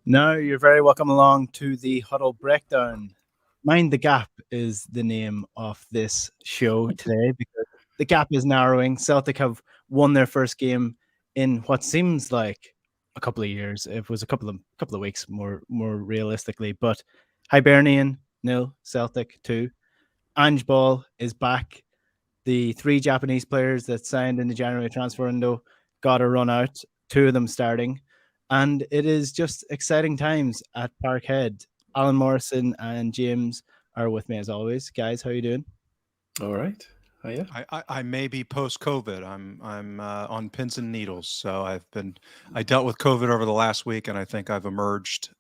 Now, you're very welcome along to the Huddle Breakdown. Mind the Gap is the name of this show today because the gap is narrowing. Celtic have won their first game in what seems like a couple of years. It was a couple of weeks more realistically, but Hibernian nil, Celtic 2. Ange Ball is back. The three Japanese players that signed in the January transfer window got a run out, two of them starting. And it is just exciting times at Parkhead. Alan Morrison and James are with me as always. Guys, how are you doing? All right. Hiya. I may be post COVID. I'm on pins and needles. So I dealt with COVID over the last week, and I think I've emerged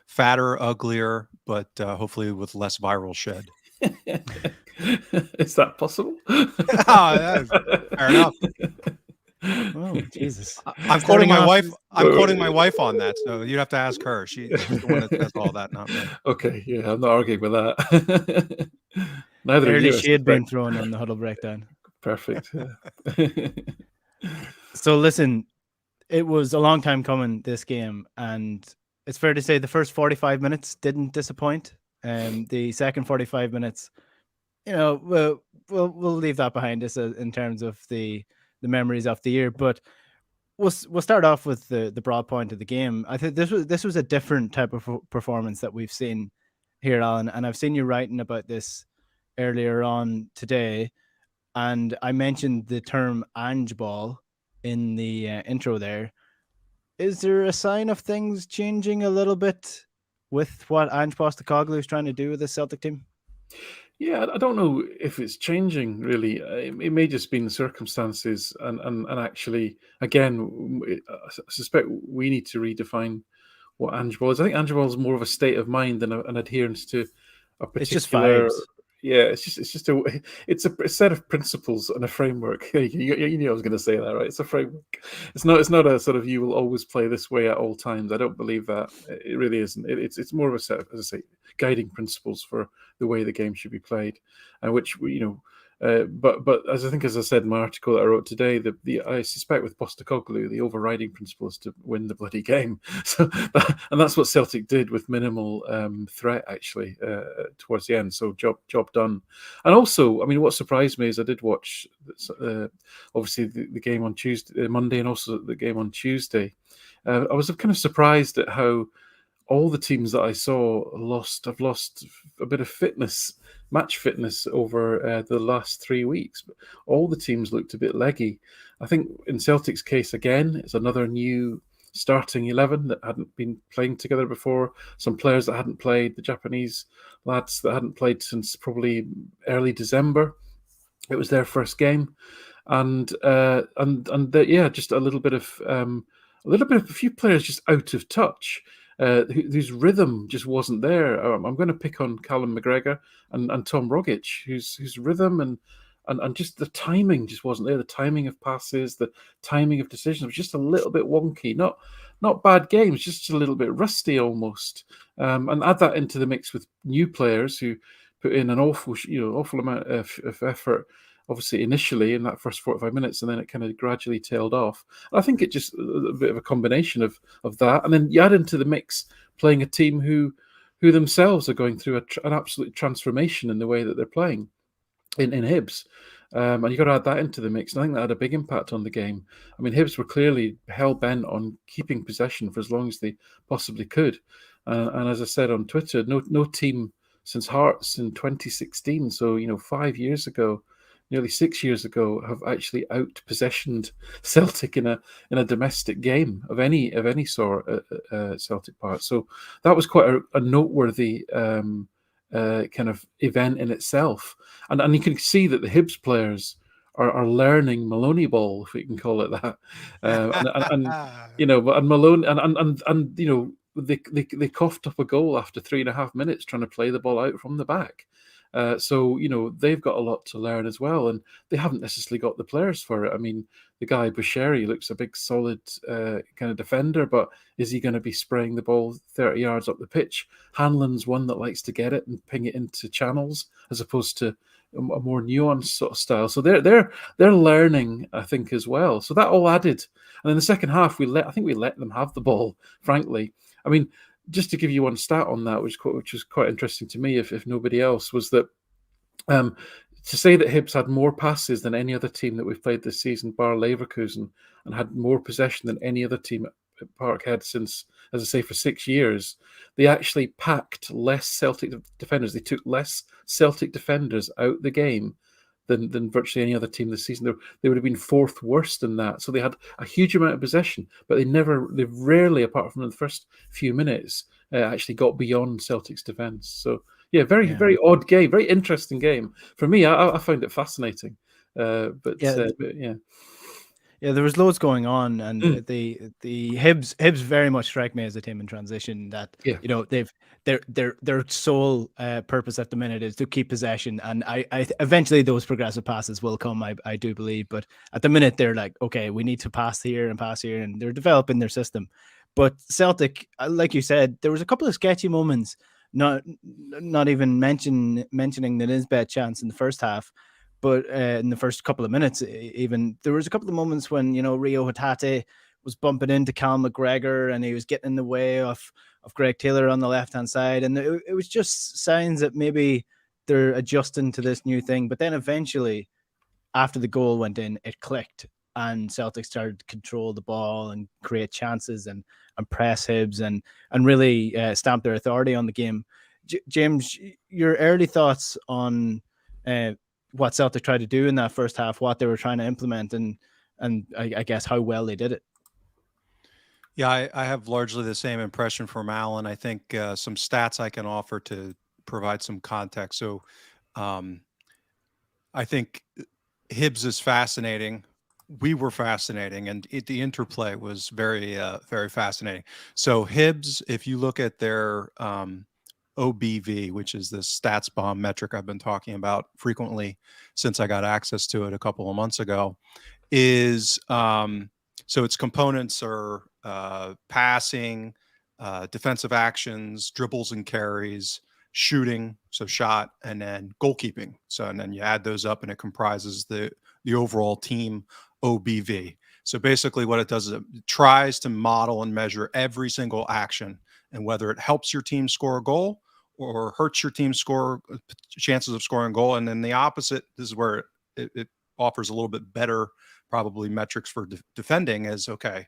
fatter, uglier, but hopefully with less viral shed. Is that possible? Fair enough. Oh, Jesus. I'm quoting my wife. I'm quoting my wife on that, so you'd have to ask her. She's the one that says all that, not me. Okay, yeah, I'm not arguing with that. Neither of Early you. shade being thrown on the Huddle Breakdown. Perfect. Yeah. So listen, it was a long time coming, this game, and it's fair to say the first 45 minutes didn't disappoint. The second 45 minutes, we'll leave that behind us in terms of the memories of the year. But we'll start off with the broad point of the game. I think this was a different type of performance that we've seen here, Alan, and I've seen you writing about this earlier on today, and I mentioned the term Ange Ball in the intro there. Is there a sign of things changing a little bit with what Ange Postecoglou is trying to do with the Celtic team? Yeah, I don't know if it's changing really. It may just be in circumstances, and actually, again, I suspect we need to redefine what Ange Ball is. I think Ange Ball is more of a state of mind than an adherence to a particular. It's just vibes. Yeah, it's a set of principles and a framework. You knew I was going to say that, right? It's a framework. It's not a sort of you will always play this way at all times. I don't believe that. It really isn't. It's more of a set of, as I say, guiding principles for the way the game should be played, and which but as I said in my article that I wrote today, I suspect with Postecoglou the overriding principle is to win the bloody game. So and that's what Celtic did with minimal threat actually towards the end. So job done. And also, I mean, what surprised me is I did watch obviously the game on Tuesday, Monday, and also the game on Tuesday. I was kind of surprised at how all the teams that I saw have lost a bit of match fitness over the last 3 weeks. But all the teams looked a bit leggy. I think in Celtic's case, again, it's another new starting 11 that hadn't been playing together before. Some players that hadn't played, the Japanese lads that hadn't played since probably early December. It was their first game. And just a little bit of a few players just out of touch. Whose rhythm just wasn't there. I'm going to pick on Callum McGregor and Tom Rogic, whose rhythm and just the timing just wasn't there. The timing of passes, the timing of decisions was just a little bit wonky. Not bad games, just a little bit rusty almost. And add that into the mix with new players who put in an awful amount of effort. Obviously, initially in that first 45 minutes, and then it kind of gradually tailed off. And I think it just a bit of a combination of that, and then you add into the mix playing a team who themselves are going through an absolute transformation in the way that they're playing in Hibs. And you've got to add that into the mix. And I think that had a big impact on the game. I mean, Hibs were clearly hell-bent on keeping possession for as long as they possibly could. And as I said on Twitter, no team since Hearts in 2016, so 5 years ago, nearly 6 years ago, have actually out-possessioned Celtic in a domestic game of any sort at Celtic Park. So that was quite a noteworthy kind of event in itself. And you can see that the Hibs players are learning Maloney ball, if we can call it that. And Malone and they coughed up a goal after 3.5 minutes trying to play the ball out from the back. So, they've got a lot to learn as well, and they haven't necessarily got the players for it. I mean, the guy Bushiri looks a big, solid kind of defender, but is he going to be spraying the ball 30 yards up the pitch? Hanlon's one that likes to get it and ping it into channels, as opposed to a more nuanced sort of style. So they're learning, I think, as well. So that all added, and in the second half, I think we let them have the ball. Frankly, I mean, just to give you one stat on that, which was quite interesting to me, if nobody else, was that to say that Hibs had more passes than any other team that we've played this season, bar Leverkusen, and had more possession than any other team at Parkhead since, as I say, for 6 years. They actually packed less Celtic defenders. They took less Celtic defenders out the game than virtually any other team this season. They would have been fourth worst in that. So they had a huge amount of possession, but they rarely, apart from in the first few minutes, actually got beyond Celtic's defence. So yeah, very odd game, very interesting game. For me, I found it fascinating. But yeah. Yeah, there was loads going on, and the Hibs very much strike me as a team in transition that their sole purpose at the minute is to keep possession, and I eventually those progressive passes will come, I do believe, but at the minute they're like, okay, we need to pass here, and they're developing their system. But Celtic, like you said, there was a couple of sketchy moments, not even mentioning the Nisbet chance in the first half. But in the first couple of minutes, even there was a couple of moments when Rio Hatate was bumping into Cal McGregor and he was getting in the way of Greg Taylor on the left hand side, and it was just signs that maybe they're adjusting to this new thing. But then eventually, after the goal went in, it clicked, and Celtic started to control the ball and create chances and press Hibs and really stamp their authority on the game. James, your early thoughts on what Celtic tried to do in that first half, what they were trying to implement, and I guess how well they did it. Yeah, I have largely the same impression from Alan. I think some stats I can offer to provide some context. So I think Hibs is fascinating. We were fascinating, and the interplay was very, very fascinating. So Hibs, if you look at their OBV, which is the stats bomb metric I've been talking about frequently since I got access to it a couple of months ago, is so its components are passing, defensive actions, dribbles and carries, shooting, so shot, and then goalkeeping. So, and then you add those up and it comprises the overall team OBV. So basically what it does is it tries to model and measure every single action, and whether it helps your team score a goal or hurts your team score chances of scoring a goal. And then the opposite, this is where it offers a little bit better probably metrics for defending, is okay,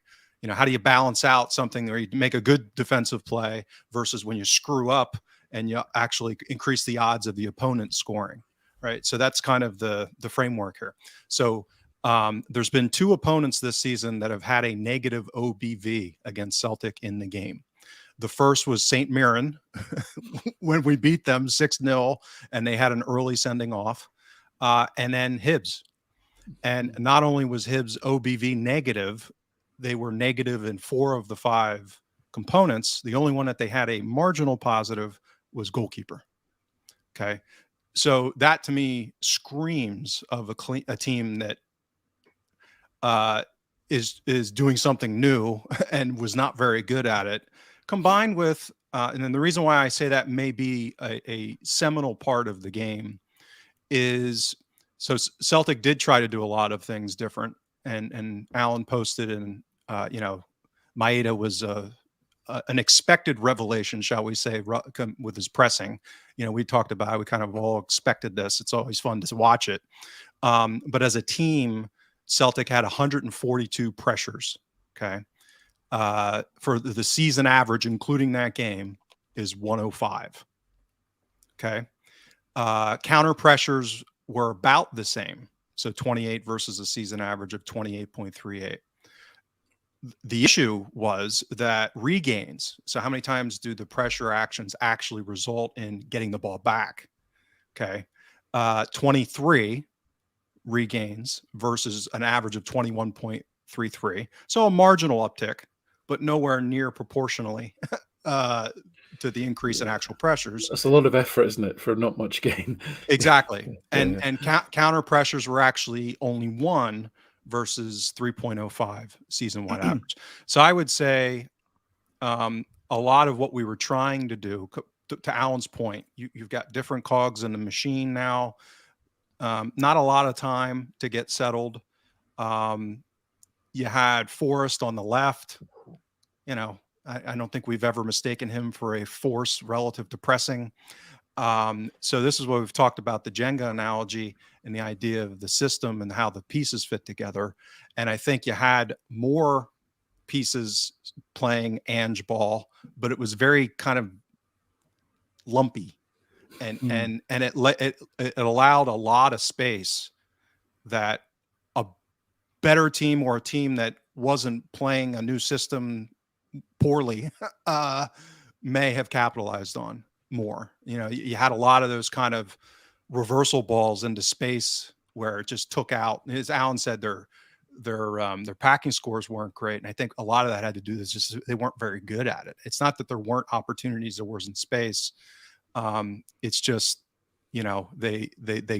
how do you balance out something where you make a good defensive play versus when you screw up and you actually increase the odds of the opponent scoring, right? So that's kind of the framework here. So there's been 2 opponents this season that have had a negative OBV against Celtic in the game. The first was St. Mirren when we beat them 6-0 and they had an early sending off. And then Hibs. And not only was Hibs OBV negative, they were negative in 4 of the 5 components. The only one that they had a marginal positive was goalkeeper. Okay. So that to me screams of a team that is doing something new and was not very good at it. Combined with, and then the reason why I say that may be a seminal part of the game is, so Celtic did try to do a lot of things different, and Alan posted, and Maeda was an expected revelation, shall we say, with his pressing. We talked about it, we kind of all expected this. It's always fun to watch it. But as a team, Celtic had 142 pressures. Okay. For the season average, including that game, is 105. Okay. Counter pressures were about the same. So 28 versus a season average of 28.38. The issue was that regains. So how many times do the pressure actions actually result in getting the ball back? Okay. 23 regains versus an average of 21.33. So a marginal uptick, but nowhere near proportionally to the increase in actual pressures. That's a lot of effort, isn't it, for not much gain? Exactly. And counter pressures were actually only 1 versus 3.05 season-wide average. So I would say a lot of what we were trying to do, to Alan's point, you've got different cogs in the machine now. Not a lot of time to get settled. You had Forrest on the left. You know, I don't think we've ever mistaken him for a force relative to pressing. So this is what we've talked about, the Jenga analogy and the idea of the system and how the pieces fit together. And I think you had more pieces playing Ange ball, but it was very kind of lumpy, and it allowed a lot of space that a better team, or a team that wasn't playing a new system poorly may have capitalized on more. You know, you had a lot of those kind of reversal balls into space where it just took out, as Alan said, their packing scores weren't great. And I think a lot of that had to do with just they weren't very good at it. It's not that there weren't opportunities, there wasn't space. It's just, you know, they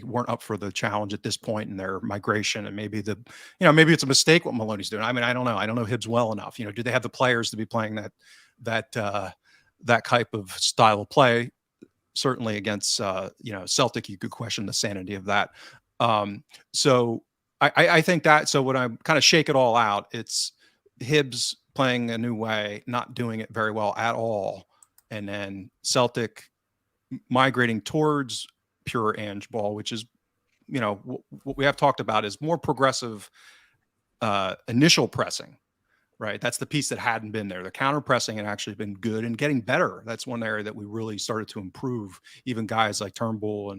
weren't up for the challenge at this point in their migration. And maybe maybe it's a mistake what Maloney's doing. I mean, I don't know. I don't know Hibs well enough. You know, do they have the players to be playing that type of style of play? Certainly against Celtic, you could question the sanity of that. So I think that. So when I kind of shake it all out, it's Hibs playing a new way, not doing it very well at all, and then Celtic migrating towards pure Ange ball, which is, you know, what we have talked about is more progressive initial pressing, right? That's the piece that hadn't been there. The counter pressing had actually been good and getting better. That's one area that we really started to improve, even guys like Turnbull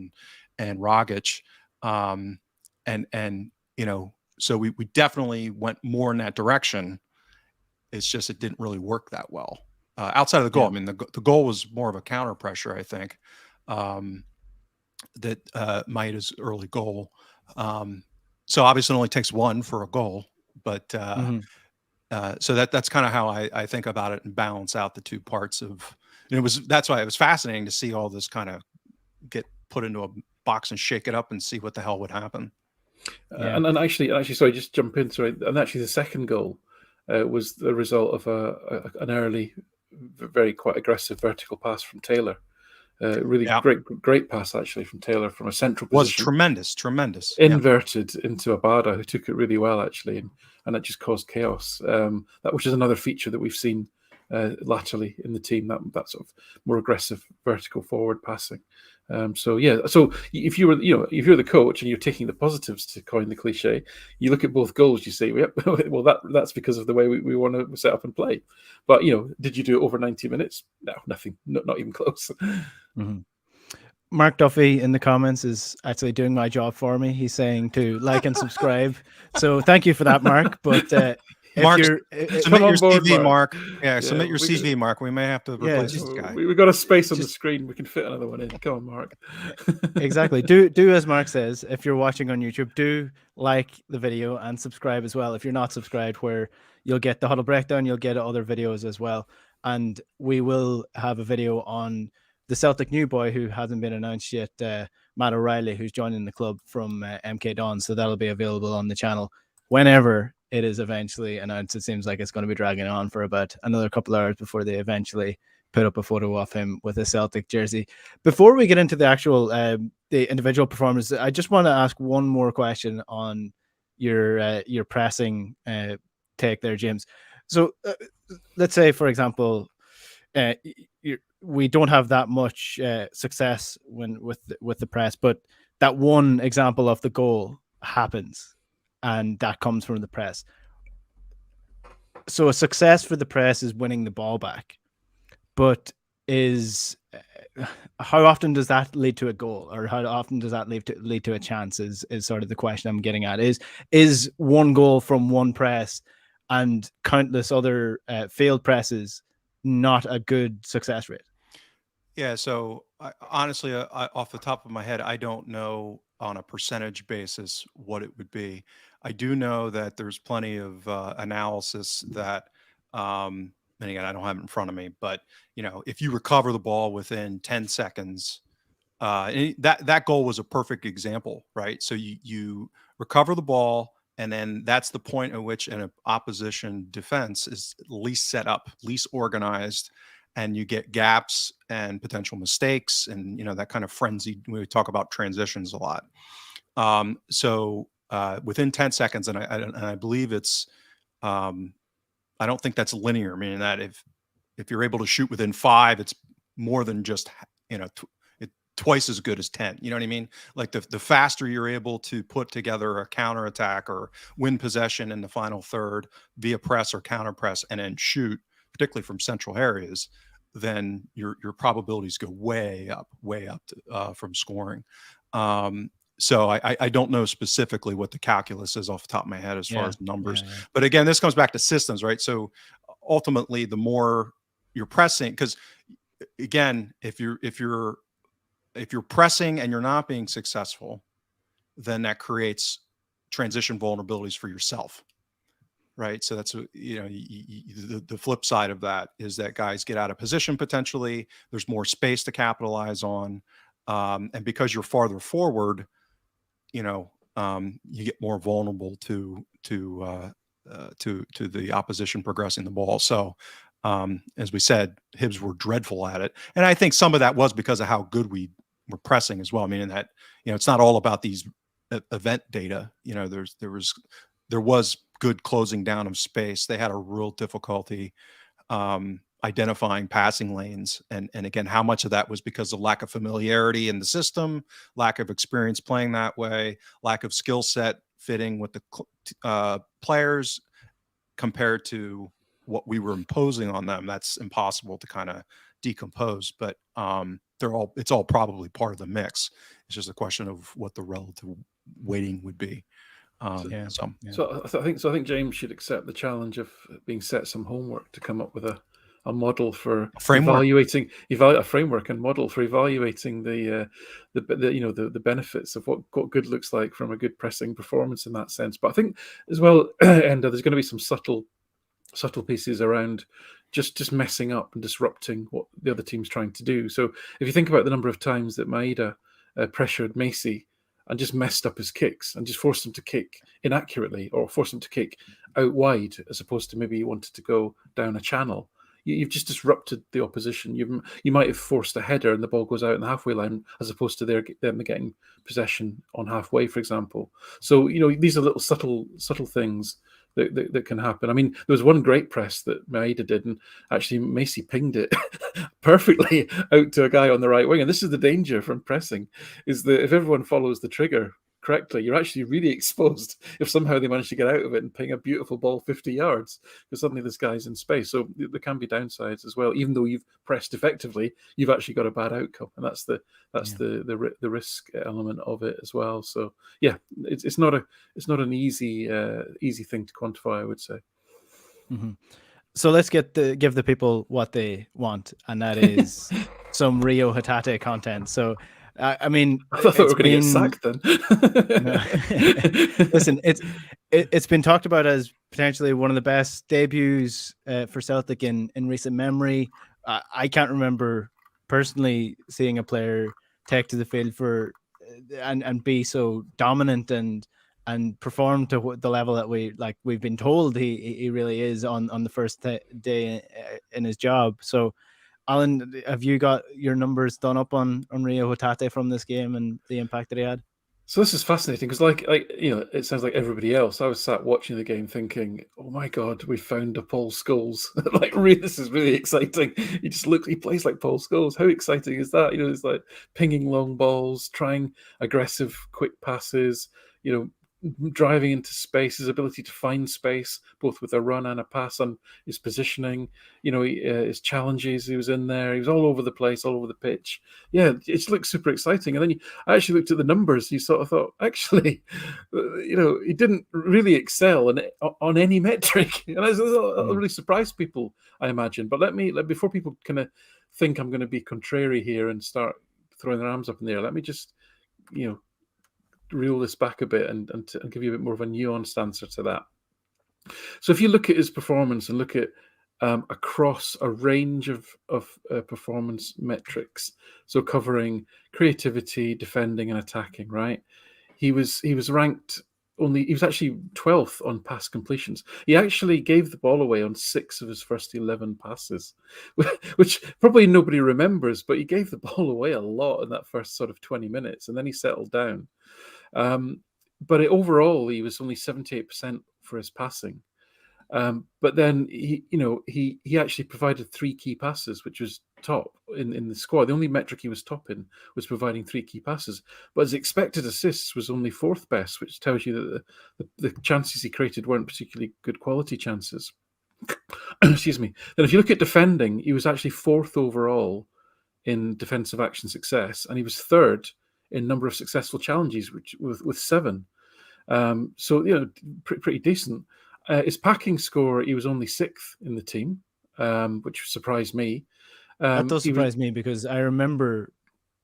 and Rogic. And you know, so we definitely went more in that direction. It's just, it didn't really work that well. Outside of the goal. Yeah. I mean, the goal was more of a counter pressure, I think, that Maeda's early goal. So obviously it only takes 1 for a goal, but so that's kind of how I think about it and balance out the two parts of, and that's why it was fascinating to see all this kind of get put into a box and shake it up and see what the hell would happen. And actually, sorry, just jump in. Sorry, and actually, the second goal was the result of an early, very quite aggressive vertical pass from Taylor. Really great pass actually from Taylor from a central position. Was tremendous. Inverted into Abada, who took it really well actually, and that just caused chaos. That which is another feature that we've seen laterally in the team, that sort of more aggressive vertical forward passing. So if you're the coach and you're taking the positives, to coin the cliche, you look at both goals, you say, yep, well that's because of the way we want to set up and play. But you know, did you do it over 90 minutes? No, nothing, not even close. Mm-hmm. Mark Duffy in the comments is actually doing my job for me. He's saying to like and subscribe. So thank you for that, Mark. But Mark, submit your CV, Mark. Yeah, submit your CV, Mark. We may have to replace this guy. We've got a space on the screen. We can fit another one in. Come on, Mark. Exactly. Do as Mark says. If you're watching on YouTube, do like the video and subscribe as well. If you're not subscribed, where you'll get the Huddle Breakdown, you'll get other videos as well. And we will have a video on the Celtic new boy who hasn't been announced yet, Matt O'Reilly, who's joining the club from MK Dons. So that'll be available on the channel whenever it is eventually announced. It seems like it's going to be dragging on for about another couple of hours before they eventually put up a photo of him with a Celtic jersey. Before we get into the actual the individual performance, I just want to ask one more question on your pressing take there, James. So let's say, for example, we don't have that much success with the press, but that one example of the goal happens, and that comes from the press. So a success for the press is winning the ball back, but how often does that lead to a goal, or how often does that lead to a chance? Is sort of the question I'm getting at. Is one goal from one press and countless other failed presses not a good success rate? Yeah, so honestly, off the top of my head, I don't know on a percentage basis what it would be. I do know that there's plenty of analysis that and again, I don't have it in front of me, but if you recover the ball within 10 seconds, that goal was a perfect example, right? So you recover the ball, and then that's the point at which an opposition defense is least set up, least organized, and you get gaps and potential mistakes, and that kind of frenzy. We talk about transitions a lot. So within 10 seconds, and I believe it's, I don't think that's linear, meaning that if you're able to shoot within 5, it's more than just twice as good as 10. You know what I mean? Like the faster you're able to put together a counterattack or win possession in the final third via press or counter press and then shoot, particularly from central areas, then your probabilities go way up from scoring. So I don't know specifically what the calculus is off the top of my head as far as numbers. Yeah. But again, this comes back to systems, right? So ultimately, the more you're pressing, because again, if you're pressing and you're not being successful, then that creates transition vulnerabilities for yourself, right? So that's the flip side of that is that guys get out of position potentially. There's more space to capitalize on, and because you're farther forward, you get more vulnerable to the opposition progressing the ball. So as we said, Hibs were dreadful at it, and I think some of that was because of how good we were pressing as well. I mean, that it's not all about these event data. There was good closing down of space. They had a real difficulty identifying passing lanes, and again, how much of that was because of lack of familiarity in the system, lack of experience playing that way, lack of skill set fitting with the players compared to what we were imposing on them. That's impossible to kind of decompose, but it's all probably part of the mix. It's just a question of what the relative weighting would be. So I think James should accept the challenge of being set some homework to come up with a model for evaluating a framework and model for evaluating the benefits of what good looks like from a good pressing performance in that sense. But I think as well, Enda, there's going to be some subtle pieces around just messing up and disrupting what the other team's trying to do. So if you think about the number of times that Maeda pressured Macy and just messed up his kicks and just forced him to kick inaccurately or forced him to kick out wide as opposed to maybe he wanted to go down a channel, you've just disrupted the opposition. You might have forced a header and the ball goes out in the halfway line as opposed to them getting possession on halfway, for example. So these are little subtle things that can happen. I mean, there was one great press that Maeda did, and actually Macy pinged it perfectly out to a guy on the right wing. And this is the danger from pressing, is that if everyone follows the trigger correctly, you're actually really exposed if somehow they manage to get out of it and ping a beautiful ball 50 yards, because suddenly this guy's in space. So there can be downsides as well. Even though you've pressed effectively, you've actually got a bad outcome, and that's the risk element of it as well. So yeah, it's not an easy thing to quantify, I would say. Mm-hmm. So let's give the people what they want, and that is some Rio Hatate content. So I mean, I thought we were going to get sacked then. Listen, it's been talked about as potentially one of the best debuts for Celtic in recent memory. I can't remember personally seeing a player take to the field and be so dominant and perform to the level that we've been told he really is on the first day in his job. So Alan, have you got your numbers done up on Rio Hatate from this game and the impact that he had? So this is fascinating because, it sounds like everybody else. I was sat watching the game thinking, "Oh my God, we found a Paul Scholes!" This is really exciting. He plays like Paul Scholes. How exciting is that? It's like pinging long balls, trying aggressive, quick passes. Driving into space, his ability to find space, both with a run and a pass, and his positioning, his challenges, he was in there, he was all over the place, all over the pitch. Yeah, it looked super exciting. And then I actually looked at the numbers, you sort of thought, actually, he didn't really excel on any metric. And that really surprised people, I imagine. But before people kind of think I'm going to be contrary here and start throwing their arms up in the air, let me just, reel this back a bit and give you a bit more of a nuanced answer to that. So if you look at his performance and look at across a range of performance metrics, so covering creativity, defending, and attacking. Right, he was ranked he was actually 12th on pass completions. He actually gave the ball away on 6 of his first 11 passes, which probably nobody remembers, but he gave the ball away a lot in that first sort of 20 minutes, and then he settled down. But overall, he was only 78% for his passing. But then he actually provided 3 key passes, which was top in the squad. The only metric he was top in was providing 3 key passes. But his expected assists was only 4th best, which tells you that the chances he created weren't particularly good quality chances. Excuse me. Then if you look at defending, he was actually 4th overall in defensive action success, and he was 3rd in number of successful challenges, which with 7. So pretty decent. His packing score, he was only 6th in the team, which surprised me. That does surprise me, because I remember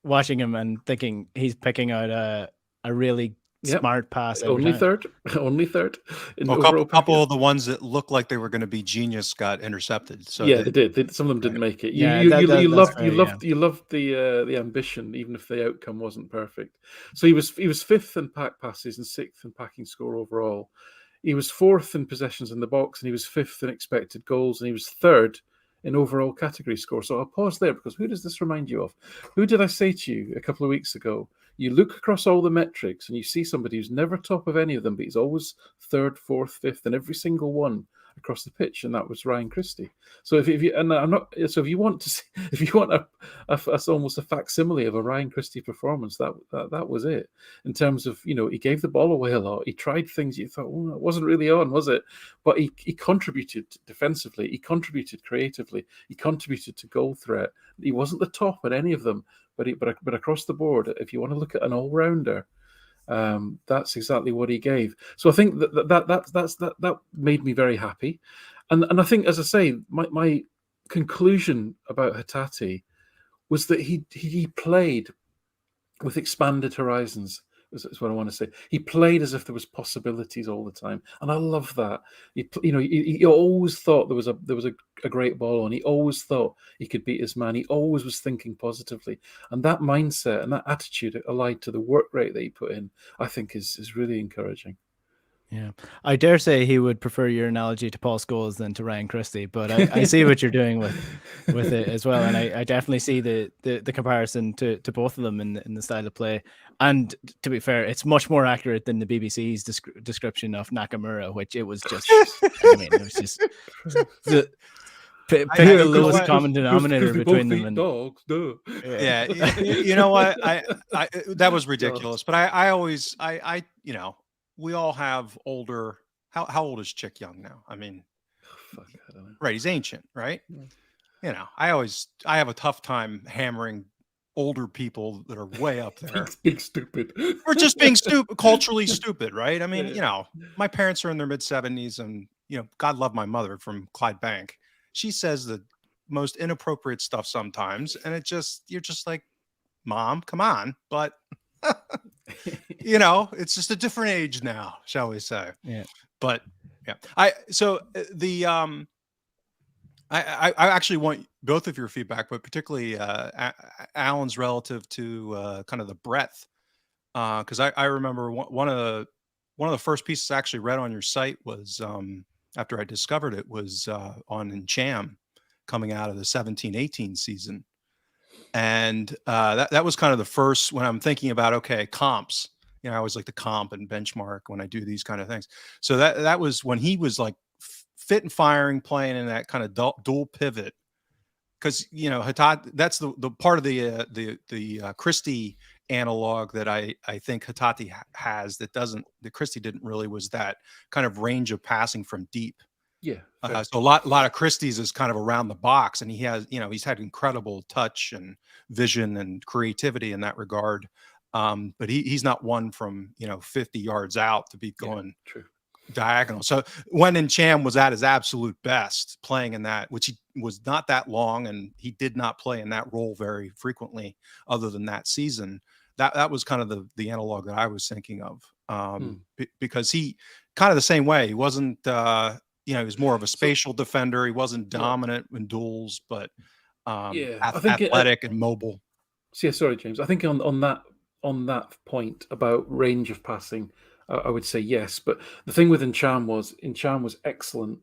watching him and thinking he's picking out a really smart pass. Only third. Well, a couple of the ones that looked like they were going to be genius got intercepted. So they did. Some of them didn't make it. You loved the ambition, even if the outcome wasn't perfect. So he was 5th in pack passes and 6th in packing score overall. He was 4th in possessions in the box, and he was 5th in expected goals, and he was 3rd in overall category score. So I'll pause there, because who does this remind you of? Who did I say to you a couple of weeks ago? You look across all the metrics and you see somebody who's never top of any of them, but he's always 3rd, 4th, 5th in every single one across the pitch, and that was Ryan Christie. So if you want a almost a facsimile of a Ryan Christie performance, that was it. In terms of, he gave the ball away a lot. He tried things you thought, it wasn't really on, was it? But he contributed defensively. He contributed creatively. He contributed to goal threat. He wasn't the top at any of them, but across the board, if you want to look at an all-rounder, that's exactly what he gave. So I think that made me very happy, and I think, as I say, my conclusion about Hatate was that he played with expanded horizons. Is what I want to say. He played as if there was possibilities all the time, and I love that. He always thought there was a great ball on. He always thought he could beat his man. He always was thinking positively, and that mindset and that attitude, allied to the work rate that he put in, I think is really encouraging. Yeah, I dare say he would prefer your analogy to Paul Scholes than to Ryan Christie, but I see what you're doing with it as well, and I definitely see the comparison to both of them in the style of play. And to be fair, it's much more accurate than the BBC's description of Nakamura, which it was just, it was just pick the lowest common denominator between them. And dogs, yeah, you know what? I that was ridiculous, but I always we all have older. How old is Chick Young now? I mean, I don't know. Right? He's ancient, right? Yeah. I have a tough time hammering older people that are way up there. Being stupid. Or just being stupid, culturally stupid, right? I mean, my parents are in their mid-70s, and God love my mother from Clydebank. She says the most inappropriate stuff sometimes, and you're just like, Mom, come on, but. It's just a different age now, shall we say? Yeah. But yeah, I actually want both of your feedback, but particularly Alan's relative to kind of the breadth, because I remember one of the first pieces I actually read on your site was after I discovered it was on Encham coming out of the 17-18 season. And that was kind of the first, when I'm thinking about, comps, I always like to comp and benchmark when I do these kind of things. So that was when he was like fit and firing, playing in that kind of dual pivot. Because, Hatate, that's the part of the Christie analog that I think Hatate has that Christie didn't really, was that kind of range of passing from deep. Yeah. So a lot of Christie's is kind of around the box, and he has, he's had incredible touch and vision and creativity in that regard. But he's not one from 50 yards out to be going diagonal. So when Encham was at his absolute best, playing in that, which he was not that long, and he did not play in that role very frequently, other than that season. That was kind of the analog that I was thinking of, because he kind of the same way. He wasn't you know, he was more of a spatial defender. He wasn't Yeah. dominant in duels, but Yeah, I think athletic and mobile. So yeah, sorry, James. I think on that point about range of passing, I would say yes. But the thing with Encham was excellent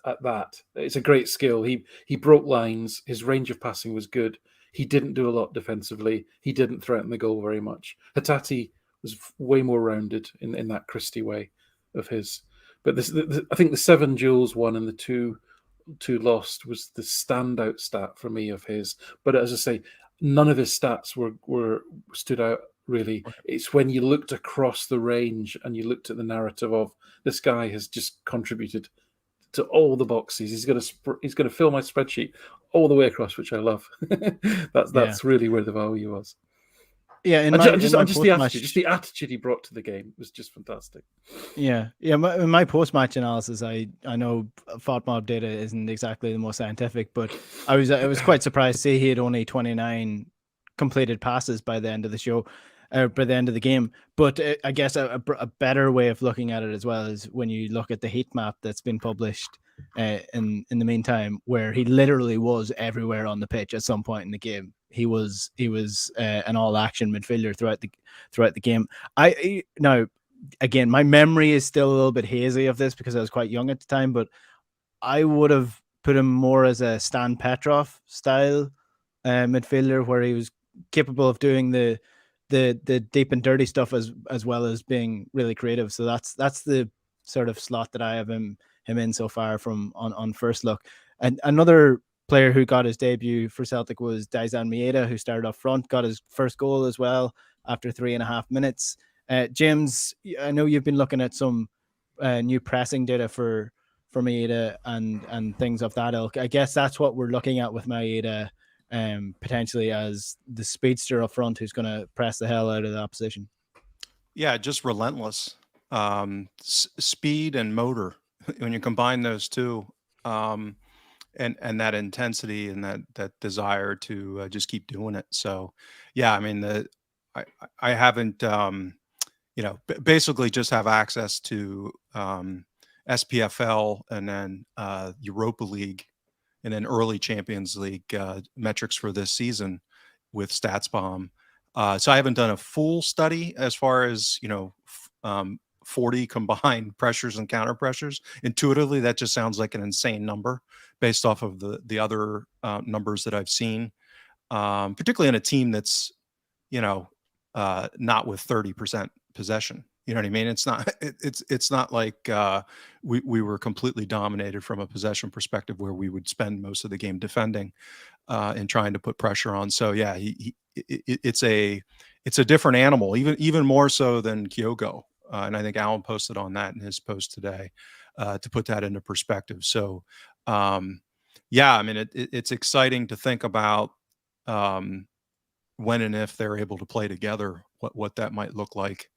at that. It's a great skill. He broke lines. His range of passing was good. He didn't do a lot defensively. He didn't threaten the goal very much. Hatate was way more rounded in that Christie way of his. But I think the 7 duels won and the two lost was the standout stat for me of his. But as I say, none of his stats were stood out really. It's when you looked across the range and you looked at the narrative of this guy has just contributed to all the boxes. He's going to fill my spreadsheet all the way across, which I love. That's really where the value was. Yeah, just the attitude he brought to the game was just fantastic. Yeah. In my post-match analysis, I know FOTMob data isn't exactly the most scientific, but I was quite surprised to see he had only 29 completed passes by the end of the show, by the end of the game. But I guess a better way of looking at it as well is when you look at the heat map that's been published in the meantime, where he literally was everywhere on the pitch at some point in the game. He was an all-action midfielder throughout the game. Now, again, my memory is still a little bit hazy of this because I was quite young at the time, but I would have put him more as a Stan Petrov style midfielder, where he was capable of doing the deep and dirty stuff as well as being really creative. So that's the sort of slot that I have him in so far from on first look. And another player who got his debut for Celtic was Daizen Maeda, who started up front, got his first goal as well after 3.5 minutes. James, I know you've been looking at some new pressing data for Maeda and things of that ilk. I guess that's what we're looking at with Maeda, potentially as the speedster up front who's going to press the hell out of the opposition. Yeah, just relentless speed and motor. When you combine those two, and that intensity and that desire to just keep doing it. So, yeah, I mean, I haven't, basically just have access to SPFL and then Europa League and then early Champions League metrics for this season with StatsBomb. So I haven't done a full study as far as, 40 combined pressures and counter pressures. Intuitively, that just sounds like an insane number based off of the other numbers that I've seen, particularly in a team that's, not with 30% possession. You know what I mean? It's not. It's not like we were completely dominated from a possession perspective, where we would spend most of the game defending and trying to put pressure on. So yeah, it's a different animal, even more so than Kyogo. And I think Alan posted on that in his post today to put that into perspective. So, yeah, I mean, it's exciting to think about when and if they're able to play together, what that might look like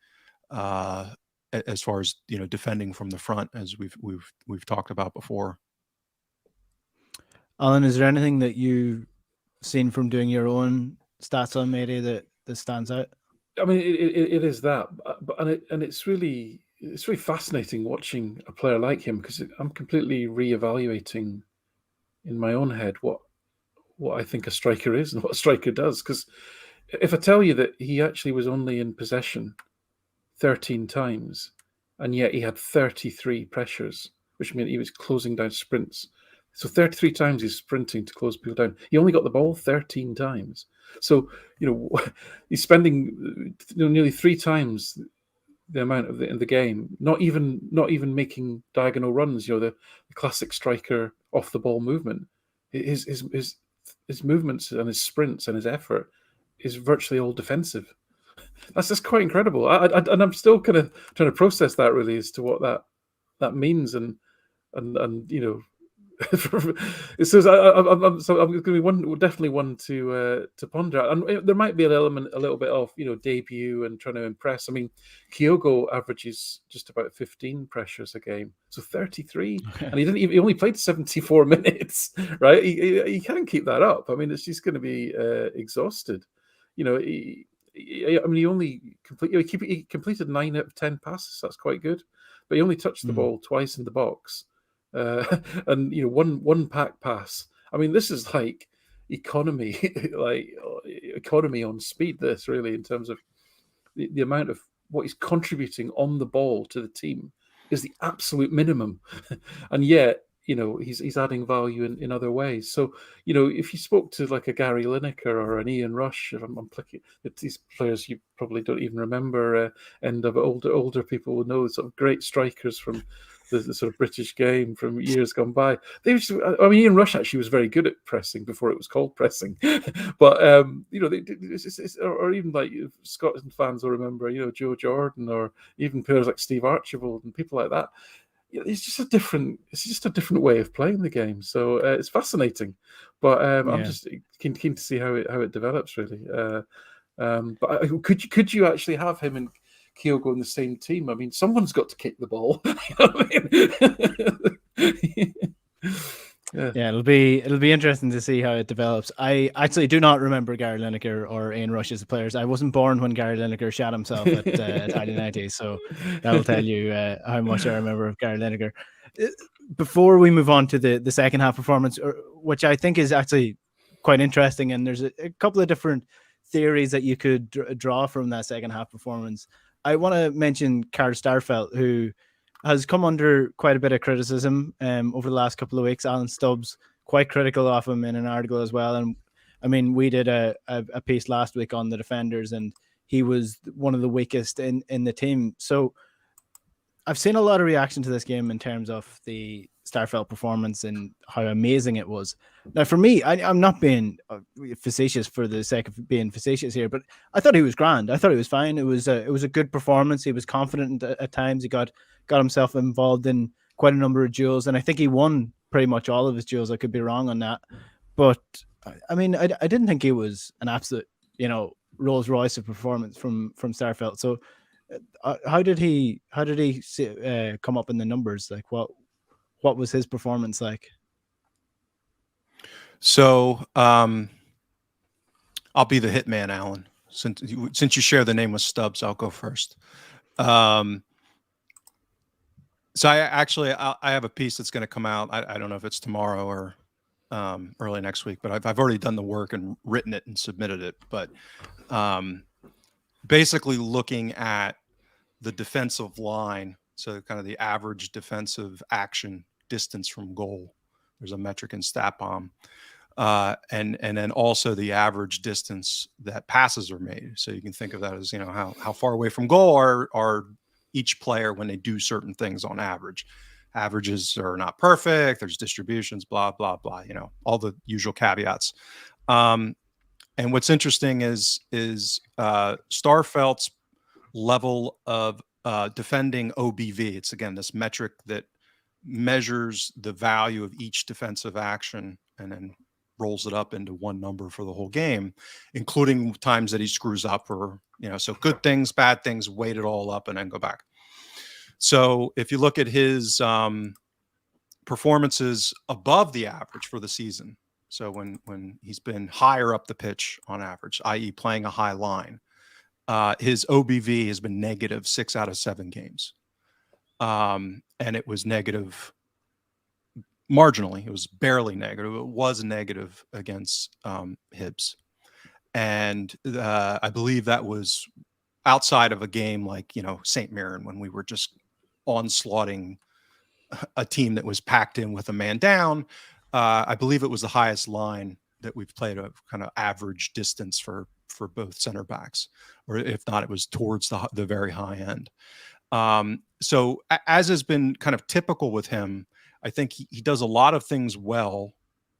as far as defending from the front, as we've talked about before. Alan, is there anything that you've seen from doing your own stats on Maeda that stands out? I mean, it is that, and it's really fascinating watching a player like him, because I'm completely reevaluating in my own head what I think a striker is and what a striker does. Because if I tell you that he actually was only in possession 13 times, and yet he had 33 pressures, which meant he was closing down sprints. So 33 times he's sprinting to close people down. He only got the ball 13 times. So, he's spending nearly 3 times the amount in the game, not even making diagonal runs, the classic striker off the ball movement. His movements and his sprints and his effort is virtually all defensive. That's just quite incredible. And I'm still kind of trying to process that, really, as to what that means, and it says I'm going to be definitely one to ponder. And there might be an element, a little bit of debut and trying to impress. I mean, Kyogo averages just about 15 pressures a game, so 33, and he only played 74 minutes. Right, he can't keep that up. I mean, it's just going to be exhausted. He only he completed 9 out of 10 passes. That's quite good, but he only touched the ball twice in the box. and one pack pass. I mean, this is like economy, like economy on speed. This really, in terms of the amount of what he's contributing on the ball to the team, is the absolute minimum, and yet he's adding value in other ways. So if you spoke to like a Gary Lineker or an Ian Rush, if I'm picking these players you probably don't even remember, Enda, but older people will know, sort of great strikers from the sort of British game from years gone by. They just, I mean, Ian Rush actually was very good at pressing before it was called pressing, but or even like Scotland fans will remember, Joe Jordan, or even players like Steve Archibald and people like that. It's just a different way of playing the game. So it's fascinating, but I'm just keen to see how it develops, really. But could you actually have him and Kyogo in the same team? I mean, someone's got to kick the ball. Yeah, it'll be interesting to see how it develops. I actually do not remember Gary Lineker or Ian Rush as the players. I wasn't born when Gary Lineker shot himself at Italian 90s, so that'll tell you how much I remember of Gary Lineker. Before we move on to the second half performance, which I think is actually quite interesting, and there's a couple of different theories that you could draw from that second half performance. I want to mention Karl Starfelt, who has come under quite a bit of criticism over the last couple of weeks. Alan Stubbs quite critical of him in an article as well. And I mean, we did a piece last week on the defenders, and he was one of the weakest in the team. So I've seen a lot of reaction to this game in terms of the Starfelt performance and how amazing it was. Now, for me, I'm not being facetious for the sake of being facetious here, but I thought he was grand. I thought he was fine. It was a good performance. He was confident at times. He got himself involved in quite a number of duels, and I think he won pretty much all of his duels. I could be wrong on that, but I mean, I didn't think he was an absolute, Rolls Royce of performance from Starfelt. So how did he come up in the numbers? Like what was his performance like? So I'll be the hitman, Alan. Since you share the name with Stubbs, I'll go first. So I have a piece that's going to come out. I don't know if it's tomorrow or early next week, but I've already done the work and written it and submitted it. But basically looking at the defensive line, so kind of the average defensive action distance from goal. There's a metric in StatBomb. And then also the average distance that passes are made. So you can think of that as, how far away from goal are each player when they do certain things on average. Averages are not perfect. There's distributions, blah, blah, blah, all the usual caveats. And what's interesting is Starfelt's level of defending OBV. It's, again, this metric that measures the value of each defensive action and then rolls it up into one number for the whole game, including times that he screws up, or, so good things, bad things, weight it all up and then go back. So if you look at his performances above the average for the season, so when he's been higher up the pitch on average, i.e. playing a high line, his OBV has been negative 6 out of 7 games. And it was negative marginally. It was barely negative. It was negative against Hibs. And I believe that was outside of a game like, St. Mirren, when we were just onslaughting a team that was packed in with a man down. I believe it was the highest line that we've played of kind of average distance for both center backs, or if not, it was towards the very high end. So as has been kind of typical with him, I think he does a lot of things well,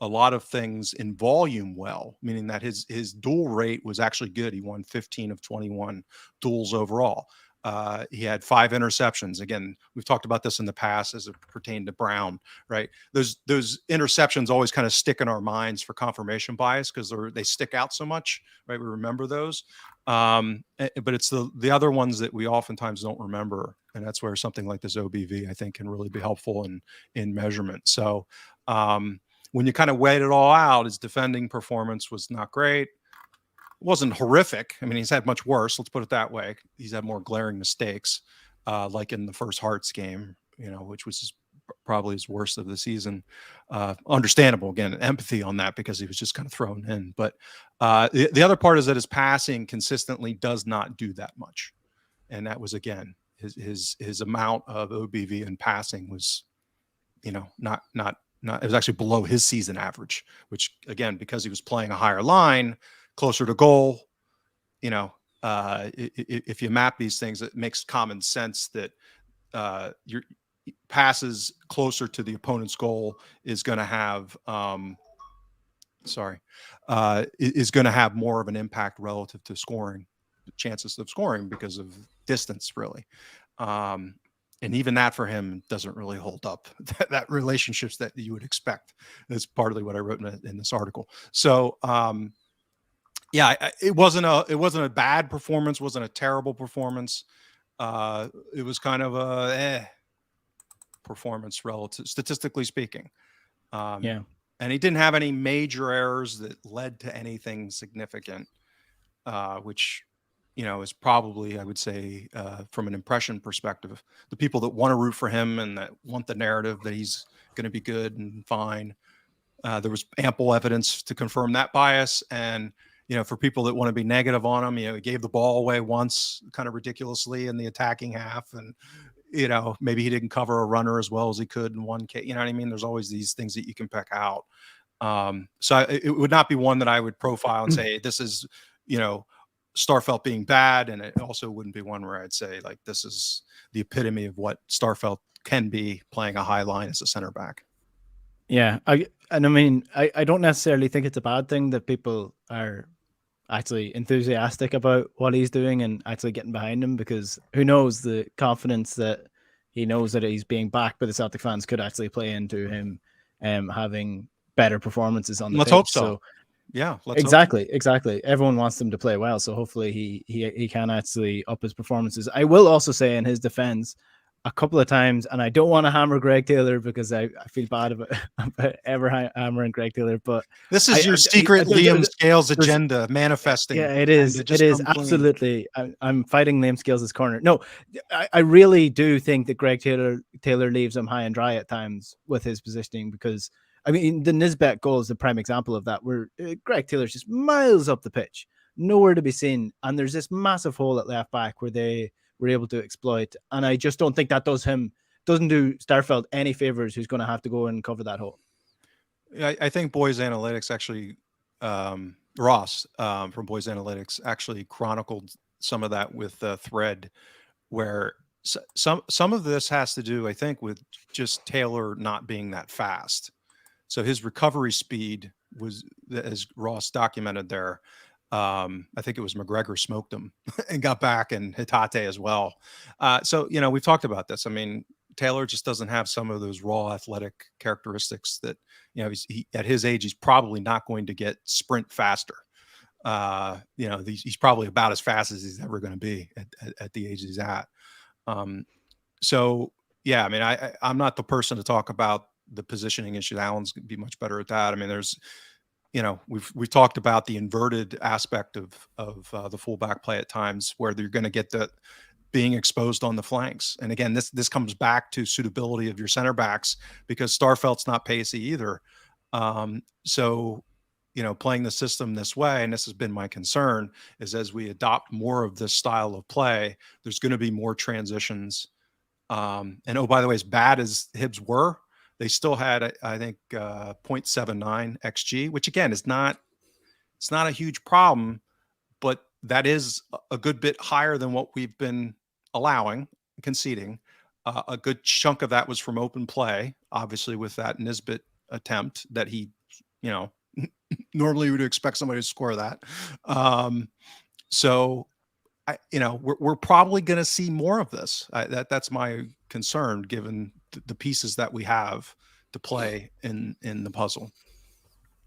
a lot of things in volume well, meaning that his duel rate was actually good. He won 15 of 21 duels overall. He had 5 interceptions. Again, we've talked about this in the past as it pertained to Brown, right? Those interceptions always kind of stick in our minds for confirmation bias because they stick out so much, right? We remember those. But it's the other ones that we oftentimes don't remember. And that's where something like this OBV, I think, can really be helpful in measurement. So when you kind of weigh it all out, his defending performance was not great. It wasn't horrific. I mean, he's had much worse. Let's put it that way. He's had more glaring mistakes, like in the first Hearts game, which was probably his worst of the season. Understandable, again, empathy on that because he was just kind of thrown in. But the other part is that his passing consistently does not do that much. And that was, again, his amount of OBV and passing was, not it was actually below his season average, which, again, because he was playing a higher line closer to goal, if you map these things, it makes common sense that your passes closer to the opponent's goal is going to have is going to have more of an impact relative to scoring chances of scoring because of distance, really. And even that for him doesn't really hold up. that relationships that you would expect. That's partly what I wrote in this article. So it wasn't a bad performance, wasn't a terrible performance. It was kind of a performance relative, statistically speaking. And he didn't have any major errors that led to anything significant, which, is probably, I would say, from an impression perspective, the people that want to root for him and that want the narrative that he's going to be good and fine. There was ample evidence to confirm that bias. And, for people that want to be negative on him, he gave the ball away once kind of ridiculously in the attacking half. And, maybe he didn't cover a runner as well as he could in one case. You know what I mean? There's always these things that you can pick out. So it would not be one that I would profile and say, this is, Starfelt being bad. And it also wouldn't be one where I'd say, like, this is the epitome of what Starfelt can be playing a high line as a center back. Yeah. I don't necessarily think it's a bad thing that people are actually enthusiastic about what he's doing and actually getting behind him, because who knows, the confidence that he knows that he's being backed by the Celtic fans could actually play into him having better performances on the pitch. Let's hope so. Yeah, exactly. Everyone wants him to play well, so hopefully he can actually up his performances. I will also say in his defense, a couple of times, and I don't want to hammer Greg Taylor because I feel bad about ever hammering Greg Taylor, but this is your secret Liam Scales agenda manifesting. Yeah, it is. It is absolutely. I'm fighting Liam Scales' corner. No, I really do think that Greg Taylor leaves him high and dry at times with his positioning, because the Nisbet goal is the prime example of that, where Greg Taylor's just miles up the pitch, nowhere to be seen, and there's this massive hole at left back where they were able to exploit, and I just don't think that doesn't do Starfelt any favors, who's going to have to go and cover that hole. I think Boys Analytics actually, Ross from Boys Analytics actually chronicled some of that with the thread, where some of this has to do, I think, with just Taylor not being that fast. So his recovery speed was, as Ross documented there, I think it was McGregor smoked him and got back, and Hatate as well. So, we've talked about this. Taylor just doesn't have some of those raw athletic characteristics that, he, at his age, he's probably not going to get sprint faster. He's probably about as fast as he's ever going to be at the age he's at. So, yeah, I'm not the person to talk about the positioning issue. Alan's going to be much better at that. There's, we've talked about the inverted aspect of the fullback play at times, where you're going to get the being exposed on the flanks. And again, this comes back to suitability of your center backs, because Starfelt's not pacey either. So, playing the system this way, and this has been my concern, is as we adopt more of this style of play, there's going to be more transitions. And oh, by the way, as bad as Hibs were, they still had, I think, 0.79 XG, which again it's not a huge problem, but that is a good bit higher than what we've been allowing, conceding. A good chunk of that was from open play, obviously, with that Nisbet attempt that he, normally you would expect somebody to score that. So, we're probably going to see more of this. That's my concern, given the pieces that we have to play in the puzzle.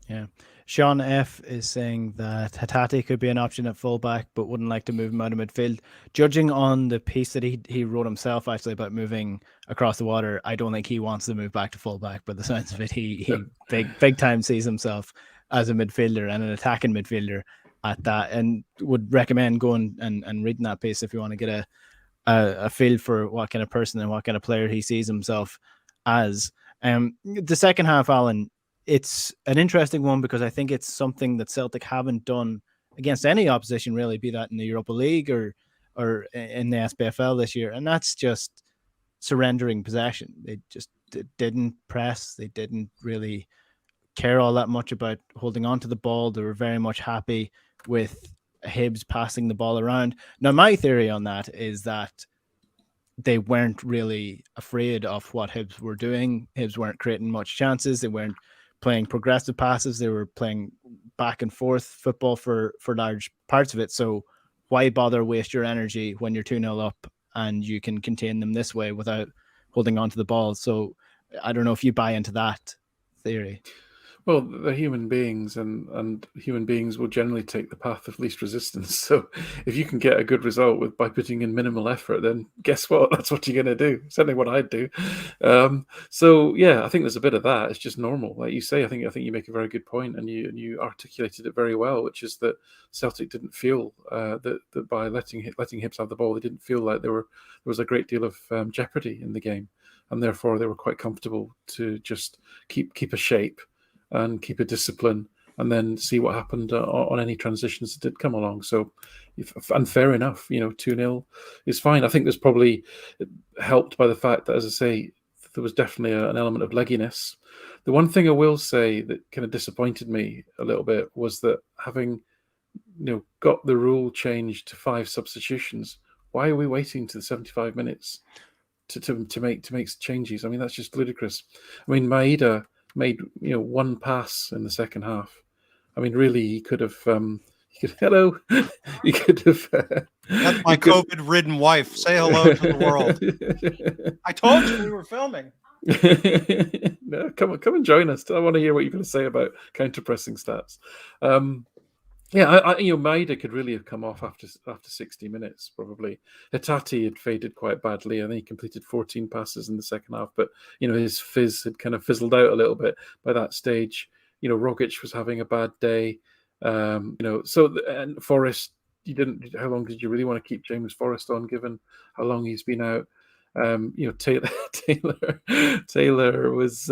Yeah. Sean F is saying that Hatate could be an option at fullback, but wouldn't like to move him out of midfield. Judging on the piece that he wrote himself actually about moving across the water, I don't think he wants to move back to fullback. By the sounds of it, he big time sees himself as a midfielder and an attacking midfielder at that, and would recommend going and reading that piece if you want to get a feel for what kind of person and what kind of player he sees himself as. The second half, Alan, it's an interesting one because I think it's something that Celtic haven't done against any opposition, really, be that in the Europa League or in the SPFL this year, and that's just surrendering possession. They just didn't press. They didn't really care all that much about holding on to the ball. They were very much happy with Hibs passing the ball around. Now, my theory on that is that they weren't really afraid of what Hibs were doing. Hibs weren't creating much chances. They weren't playing progressive passes. They were playing back and forth football for large parts of it. So why bother waste your energy when you're 2-0 up and you can contain them this way without holding on to the ball? So I don't know if you buy into that theory. Well, they're human beings, and human beings will generally take the path of least resistance. So if you can get a good result by putting in minimal effort, then guess what? That's what you're going to do. Certainly what I'd do. So yeah, I think there's a bit of that. It's just normal, like you say. I think you make a very good point, and you articulated it very well, which is that Celtic didn't feel that by letting Hibs have the ball, they didn't feel like there was a great deal of jeopardy in the game, and therefore they were quite comfortable to just keep a shape and keep a discipline, and then see what happened on any transitions that did come along. So, and fair enough, 2-0 is fine. I think there's probably helped by the fact that, as I say, there was definitely an element of legginess. The one thing I will say that kind of disappointed me a little bit was that having, got the rule changed to 5 substitutions, why are we waiting to the 75 minutes to make changes? I mean, that's just ludicrous. I mean, Maeda made one pass in the second half. I mean, really, he could have. Hello, he could have. That's my COVID-ridden wife. Say hello to the world. I told you we were filming. No, come and join us. I want to hear what you're going to say about counter-pressing stats. Yeah, Maeda could really have come off after 60 minutes, probably. Hatate had faded quite badly, and he completed 14 passes in the second half. But, his fizz had kind of fizzled out a little bit by that stage. Rogic was having a bad day. And Forrest, how long did you really want to keep James Forrest on, given how long he's been out? Taylor was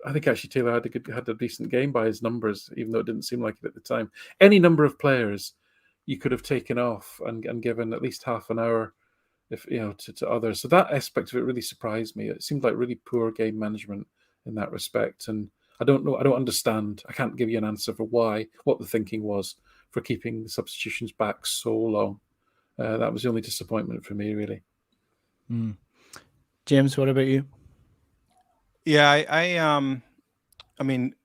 I think actually Taylor had a decent game by his numbers, even though it didn't seem like it at the time. Any number of players you could have taken off and given at least half an hour, if to others. So that aspect of it really surprised me. It seemed like really poor game management in that respect, and I don't know. I don't understand. I can't give you an answer for what the thinking was for keeping the substitutions back so long. That was the only disappointment for me, really. James, what about you? Yeah, I mean,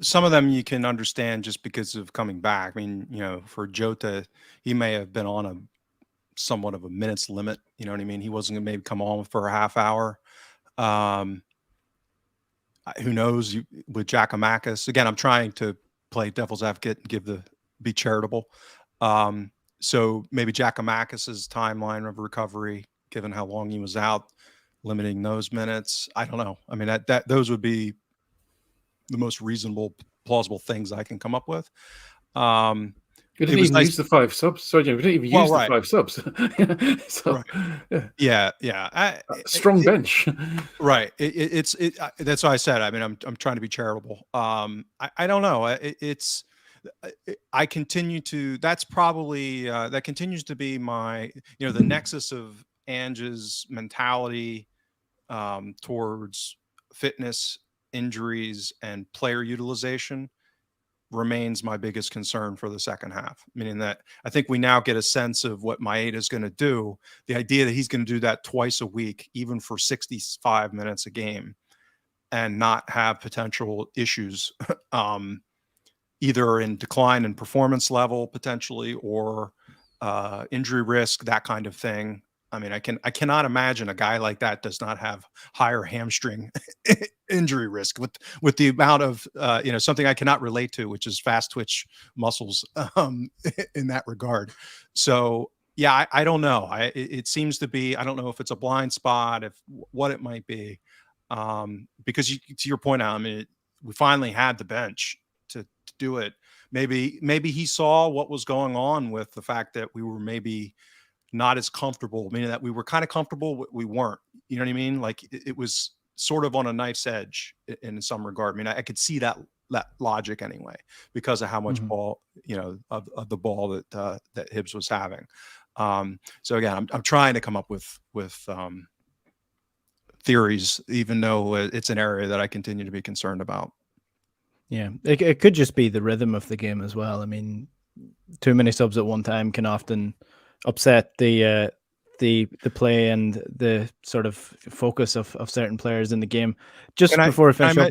some of them you can understand just because of coming back. I mean, for Jota, he may have been on somewhat of a minutes limit. You know what I mean? He wasn't going to maybe come on for a half hour. Who knows? With Giakoumakis, again, I'm trying to play devil's advocate and be charitable. So maybe Giakoumakis's timeline of recovery, given how long he was out, limiting those minutes. I don't know. I mean, those would be the most reasonable, plausible things I can come up with. We didn't even use the 5 subs. Sorry, Jim, we didn't even use the 5 subs. So, right. Yeah. Strong bench. Right. That's why I said. I mean, I'm trying to be charitable. I don't know. I continue to. That's probably that continues to be my. The nexus of Ange's mentality towards fitness, injuries, and player utilization remains my biggest concern for the second half. Meaning that I think we now get a sense of what Maeda is going to do. The idea that he's going to do that twice a week, even for 65 minutes a game, and not have potential issues, either in decline in performance level potentially, or injury risk, that kind of thing. I mean, I cannot imagine a guy like that does not have higher hamstring injury risk with the amount of something I cannot relate to, which is fast twitch muscles in that regard. So yeah, I don't know. It seems to be. I don't know if it's a blind spot, what it might be, because to your point, I mean, we finally had the bench to do it. Maybe he saw what was going on with the fact that we were maybe not as comfortable, meaning that we were kind of comfortable, we weren't. You know what I mean? Like it was sort of on a knife's edge in some regard. I mean, I could see that logic anyway because of how much ball, of the ball that that Hibs was having. So again, I'm trying to come up with theories, even though it's an area that I continue to be concerned about. Yeah, it could just be the rhythm of the game as well. I mean, too many subs at one time can often upset the play and the sort of focus of certain players in the game. Just before we finish up,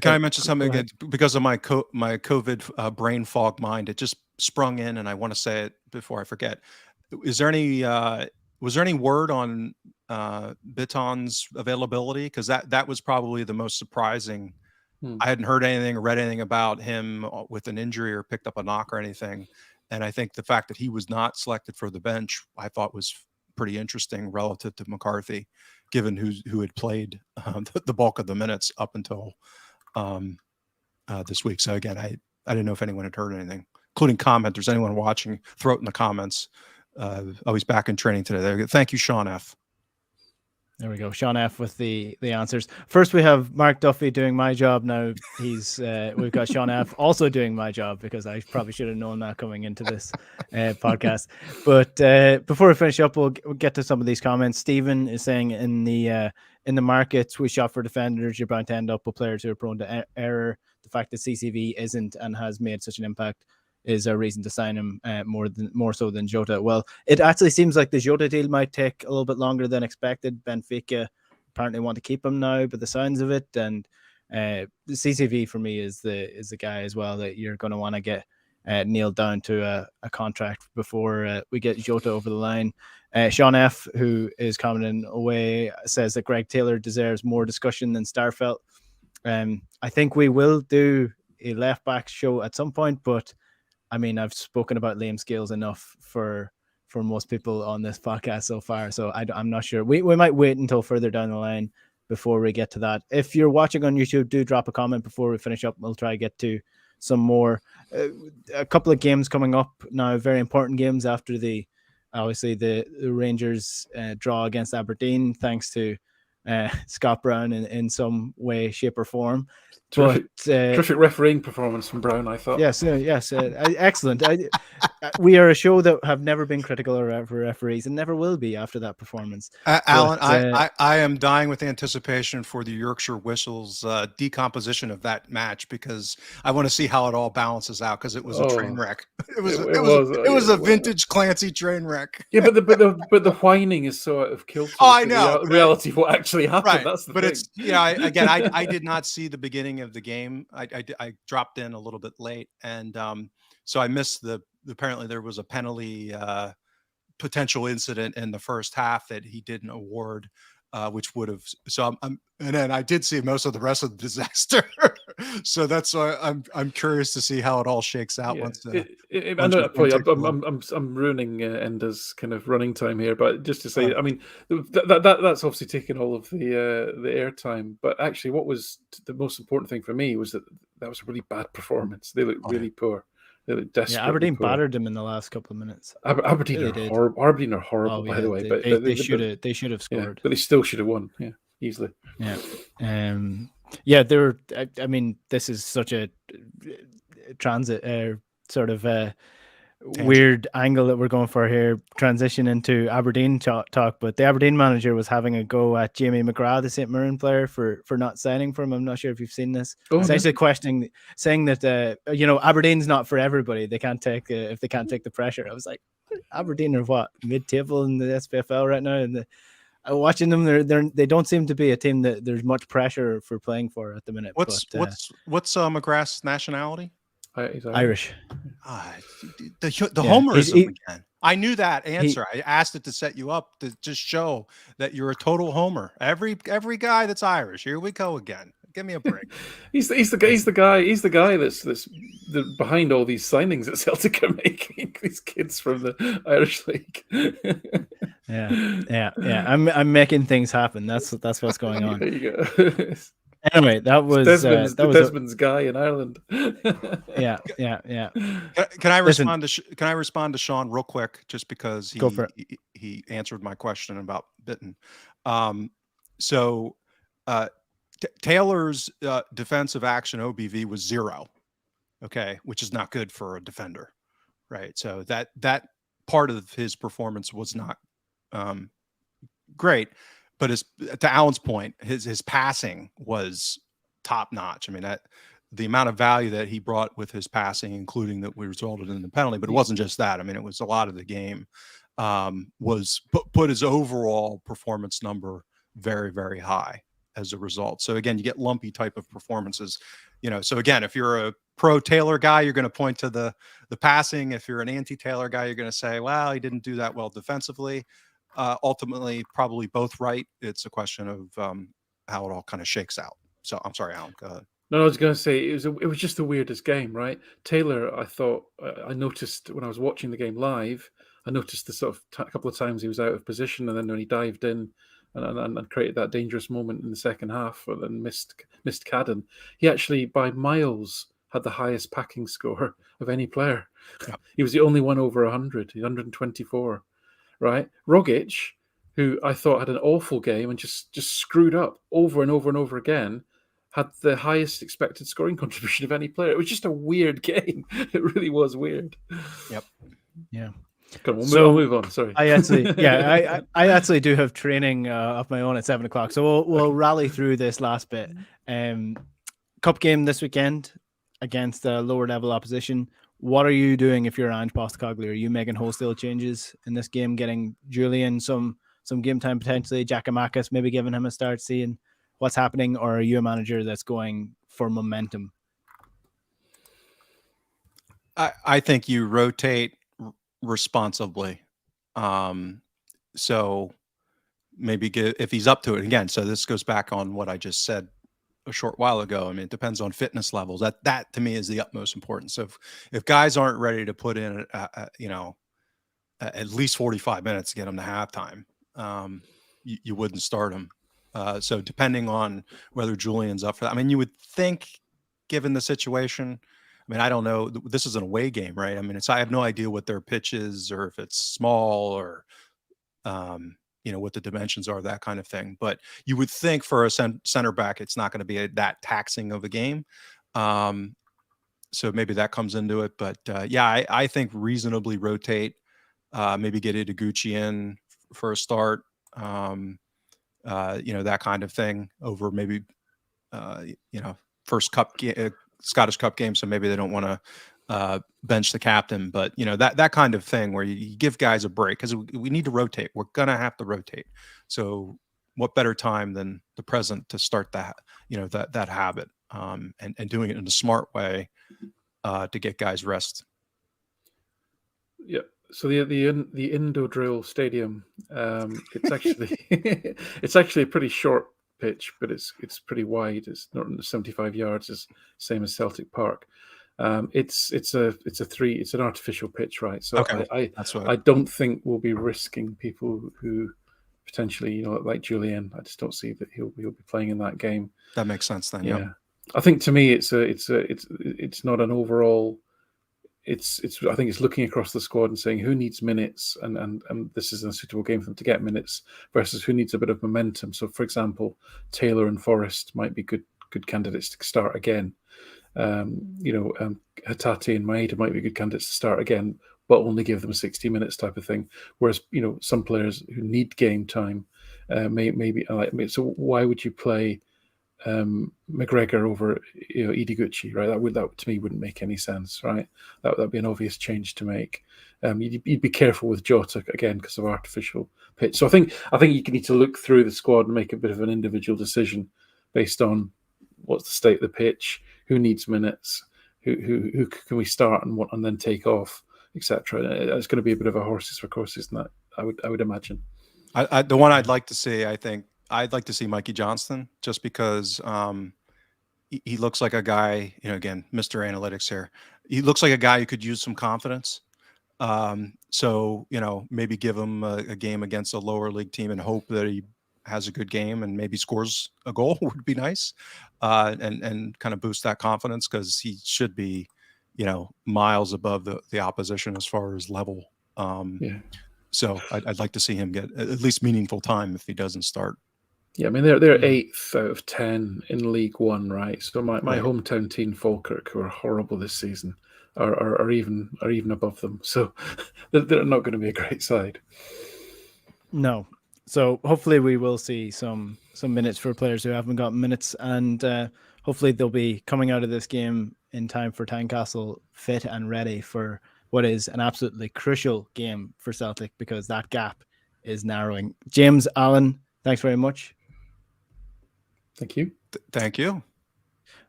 can I mention something again? Because of my COVID brain fog mind, it just sprung in, and I want to say it before I forget. Is there any was there any word on Bitton's availability? Because that was probably the most surprising. I hadn't heard anything or read anything about him with an injury or picked up a knock or anything. And I think the fact that he was not selected for the bench, I thought was pretty interesting relative to McCarthy, given who had played the bulk of the minutes up until this week. So again, I didn't know if anyone had heard anything, including commenters. Anyone watching, throw it in the comments. He's back in training today. Thank you, Sean F. There we go. Sean F with the answers. First, we have Mark Duffy doing my job. Now he's we've got Sean F also doing my job, because I probably should have known that coming into this podcast. But before we finish up, we'll get to some of these comments. Stephen is saying in the markets we shop for defenders, you're bound to end up with players who are prone to error. The fact that CCV isn't and has made such an impact is a reason to sign him more so than Jota. Well, it actually seems like the Jota deal might take a little bit longer than expected. Benfica apparently want to keep him now, but the signs of it, and the CCV for me is the guy as well that you're going to want to get nailed down to a contract before we get Jota over the line. Sean F, who is commenting away, says that Greg Taylor deserves more discussion than Starfelt. I think we will do a left back show at some point, but I mean, I've spoken about Liam Scales enough for most people on this podcast so far, so I'm not sure. We might wait until further down the line before we get to that. If you're watching on YouTube, do drop a comment before we finish up. We'll try to get to some more. A couple of games coming up now, very important games after obviously the Rangers draw against Aberdeen, thanks to Scott Brown in some way, shape or form. Terrific refereeing performance from Brown, I thought. Yes, excellent. We are a show that have never been critical of referees and never will be after that performance. Alan, I am dying with anticipation for the Yorkshire Whistles decomposition of that match, because I want to see how it all balances out, because it was a train wreck. It was a vintage Clancy train wreck. Yeah, but the whining is so out of kilter. Oh, I know. The reality of what actually happened. Right. That's the but thing. I did not see the beginning of the game. I dropped in a little bit late, and so I missed apparently there was a penalty potential incident in the first half that he didn't award, which would have. So and then I did see most of the rest of the disaster. So that's why I'm curious to see how it all shakes out. Yeah. I'm ruining Enda's kind of running time here, but just to say, I mean, that's obviously taken all of the airtime. But actually, what was the most important thing for me was that was a really bad performance. They looked really poor. They looked desperate. Yeah, Aberdeen battered them in the last couple of minutes. Aberdeen are horrible, by the way. But they should have scored. Yeah, but they still should have won. Yeah, easily. Yeah. They were. I mean, this is such a transit sort of weird angle that we're going for here. Transition into Aberdeen talk, but the Aberdeen manager was having a go at Jamie McGrath, the St. Mirren player, for not signing for him. I'm not sure if you've seen this. Essentially saying that Aberdeen's not for everybody. They can't take if they can't take the pressure. I was like, Aberdeen are what, mid-table in the SPFL right now, and watching them, they don't seem to be a team that there's much pressure for playing for at the minute. What's McGrath's nationality? He's Irish. The homerism again. I knew that answer. I asked it to set you up to just show that you're a total homer. Every guy that's Irish. Here we go again. Give me a break. He's the guy that's behind all these signings that Celtic are making. These kids from the Irish League. Yeah. I'm making things happen. That's what's going on. There you go. Anyway, that was Desmond's guy in Ireland. Yeah. Can I respond to Sean real quick, just because Go for it. he answered my question about Bitton. So Taylor's defensive action OBV was 0. Okay, which is not good for a defender, right? So that part of his performance was not great, but to Alan's point, his passing was top notch. I mean, that the amount of value that he brought with his passing, including that we resulted in the penalty, but it wasn't just that. I mean, it was a lot of the game was put his overall performance number very, very high as a result. So again, you get lumpy type of performances, so again, if you're a pro Taylor guy, you're going to point to the passing. If you're an anti-Taylor guy, you're going to say, well, he didn't do that well defensively. Ultimately, probably both right. It's a question of how it all kind of shakes out. So I'm sorry, Alan, go ahead. No, I was going to say it was just the weirdest game, right? Taylor, I thought I noticed when I was watching the game live, I noticed the sort of a couple of times he was out of position, and then when he dived in and created that dangerous moment in the second half, and then missed Cadden, he actually by miles had the highest packing score of any player. Yeah. He was the only one over 100, 124, right? Rogic, who I thought had an awful game and just screwed up over and over and over again, had the highest expected scoring contribution of any player. It was just a weird game. It really was weird. Yep. Yeah. Come on, we'll move on. Sorry. I actually do have training of my own at 7:00. So we'll rally through this last bit. Cup game this weekend against a lower level opposition. What are you doing if you're Ange Postecoglou? Are you making wholesale changes in this game, getting Julian some game time potentially, Giakoumakis maybe giving him a start, seeing what's happening, or are you a manager that's going for momentum? I think you rotate responsibly. So maybe if he's up to it again. So this goes back on what I just said a short while ago. I mean, it depends on fitness levels. That to me is the utmost importance. So if guys aren't ready to put in, at least 45 minutes to get them to halftime, you wouldn't start them. So depending on whether Julian's up for that, I mean, you would think, given the situation, I mean, I don't know. This is an away game, right? I mean, I have no idea what their pitch is, or if it's small, or what the dimensions are, that kind of thing. But you would think for a center back, it's not going to be that taxing of a game. So maybe that comes into it. But I think reasonably rotate. Maybe get Ideguchi in for a start. That kind of thing over maybe first Scottish Cup game, so maybe they don't want to bench the captain, but that kind of thing where you give guys a break, because we need to rotate. We're gonna have to rotate. So what better time than the present to start that that habit, and doing it in a smart way to get guys rest. Yeah. So the Indo Drill Stadium, it's actually it's actually a pretty short pitch, but it's pretty wide. It's not 75 yards, it's same as Celtic Park. It's an artificial pitch, right? So okay. I don't think we'll be risking people who potentially, like Julian. I just don't see that he'll be playing in that game. That makes sense then. Yeah. I think to me it's not an overall. I think it's looking across the squad and saying who needs minutes, and this is a suitable game for them to get minutes versus who needs a bit of momentum. So, for example, Taylor and Forrest might be good candidates to start again. Hatate and Maeda might be good candidates to start again, but only give them 60 minutes type of thing. Whereas some players who need game time maybe. So why would you play McGregor over Ideguchi, right? That to me wouldn't make any sense, right? That'd be an obvious change to make. You'd be careful with Jota again because of artificial pitch. So I think you need to look through the squad and make a bit of an individual decision based on what's the state of the pitch, who needs minutes, who can we start and then take off, etc. It's going to be a bit of a horses for courses, isn't that? I would imagine. The one I'd like to see, I think. I'd like to see Mikey Johnston, just because he looks like a guy, again, Mr. Analytics here. He looks like a guy who could use some confidence. So, maybe give him a game against a lower league team and hope that he has a good game and maybe scores a goal would be nice, and kind of boost that confidence, because he should be, miles above the opposition as far as level. So I'd like to see him get at least meaningful time if he doesn't start. Yeah, I mean they're 8th out of 10 in League One, right? So my Right. hometown team, Falkirk, who are horrible this season, are even above them. So they're not going to be a great side. No. So hopefully we will see some minutes for players who haven't got minutes, and hopefully they'll be coming out of this game in time for Tynecastle fit and ready for what is an absolutely crucial game for Celtic, because that gap is narrowing. James, Alan, thanks very much. Thank you. Thank you.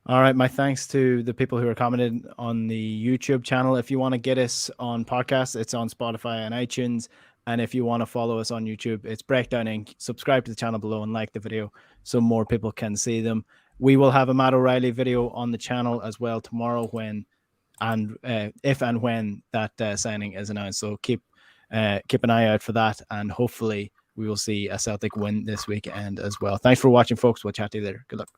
All right, my thanks to the people who are commenting on the YouTube channel. If you want to get us on podcasts, it's on Spotify and iTunes. And if you want to follow us on YouTube, it's Breakdown Inc. Subscribe to the channel below and like the video so more people can see them. We will have a Matt O'Reilly video on the channel as well tomorrow if and when that signing is announced. So keep an eye out for that, and hopefully we will see a Celtic win this weekend as well. Thanks for watching, folks. We'll chat to you later. Good luck.